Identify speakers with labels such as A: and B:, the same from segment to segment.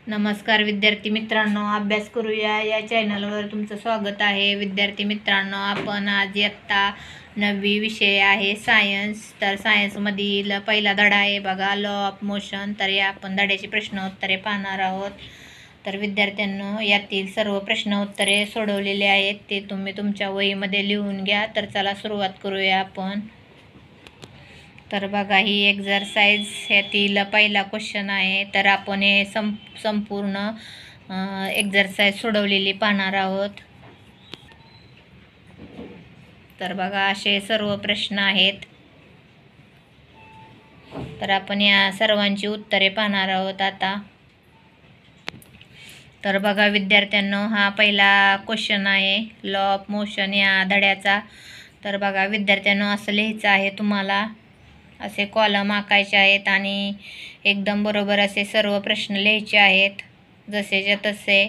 A: नमस्कार विद्यार्थी मित्रांनो, अभ्यास करूया या चॅनलवर तुमचं स्वागत आहे. विद्यार्थी मित्रांनो, आपण आज इयत्ता 9वी विषय आहे सायन्स. तर सायन्समधील पहिला धडा आहे बघा, लॉ ऑफ मोशन. तर या आपण धड्याची प्रश्न उत्तरे पाहणार आहोत. तर विद्यार्थ्यांनो, यातील सर्व प्रश्न उत्तरे सोडवलेले आहेत, ते तुम्ही तुमच्या वहीमध्ये लिहून घ्या. तर चला सुरुवात करूया आपण. तर बघा, ही एक्झरसाइज यातील पहिला क्वेश्चन आहे. तर आपण हे संपूर्ण एक्झरसाइज सोडवलेली पाहणार आहोत. तर बघा, असे सर्व प्रश्न आहेत. तर आपण या सर्वांची उत्तरे पाहणार आहोत आता. तर बघा विद्यार्थ्यांनो, हा पहिला क्वेश्चन आहे लॉ ऑफ मोशन या धड्याचा. तर बघा विद्यार्थ्यांनो, असं लिहायचं आहे तुम्हाला. असे कॉलम आखायचे आहेत आणि एकदम बरोबर असे सर्व प्रश्न लिहायचे आहेत, जसेच्या तसे.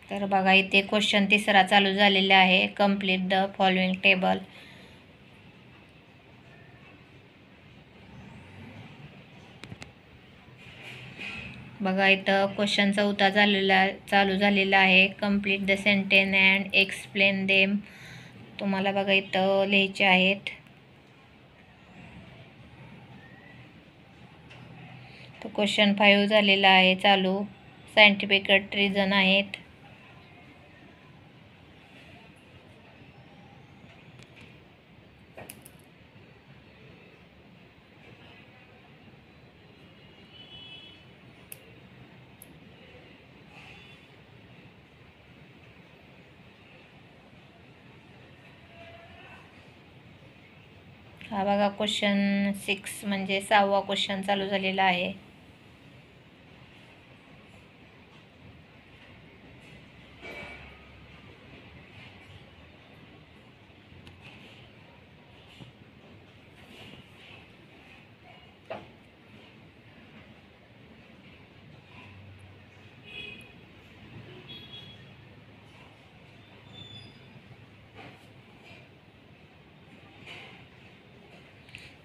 A: तर बघा, इथे क्वेश्चन तिसरा चालू झालेला आहे. Complete the following table. बघा, इथं क्वेश्चन चौथा चालू झालेला आहे. Complete the sentence and explain them. तुम्हाला बघा इथं लिहायचे आहेत. तर क्वेश्चन 5 झालेला आहे चालू. सायंटिफिक रिझन आहेत. हा बघा, क्वेश्चन 6 म्हणजे 6वा क्वेश्चन चालू झालेला आहे.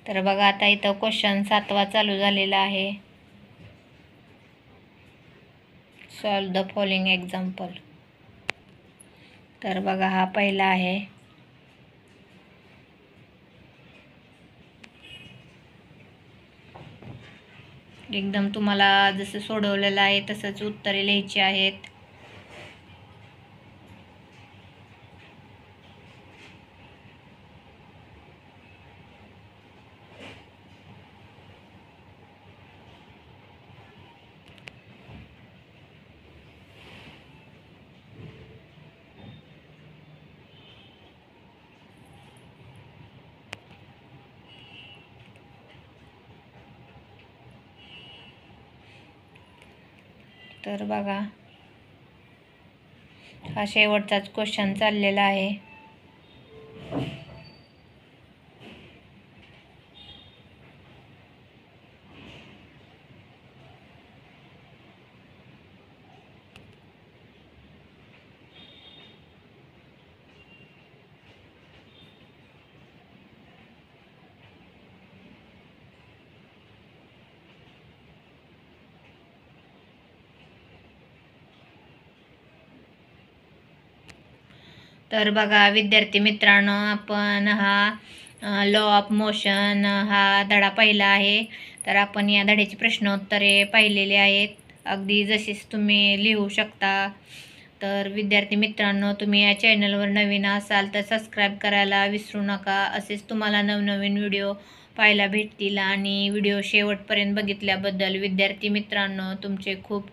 A: तर बघा, आता इथं क्वेश्चन 7वा चालू झालेला आहे. Solve the following example. तर बघा, हा पहिला आहे. एकदम तुम्हाला जसं सोडवलेलं आहे तसंच उत्तरे लिहायची आहेत. तर बघा, हा शेवटचाच क्वेश्चन चाललेला आहे. तर बघा विद्यार्थी मित्रांनो, आपण हा लॉ ऑफ मोशन हा धडा पहिला आहे. तर आपण या धड्याची प्रश्नोत्तरे पाहिलेली आहेत, अगदी जशीच तुम्ही लिहू शकता. तर विद्यार्थी मित्रांनो, तुम्ही या चॅनलवर नवीन असाल तर सबस्क्राईब करायला विसरू नका. असेच तुम्हाला नवनवीन व्हिडिओ पाहायला भेटतील. आणि व्हिडिओ शेवटपर्यंत बघितल्याबद्दल विद्यार्थी मित्रांनो तुमचे खूप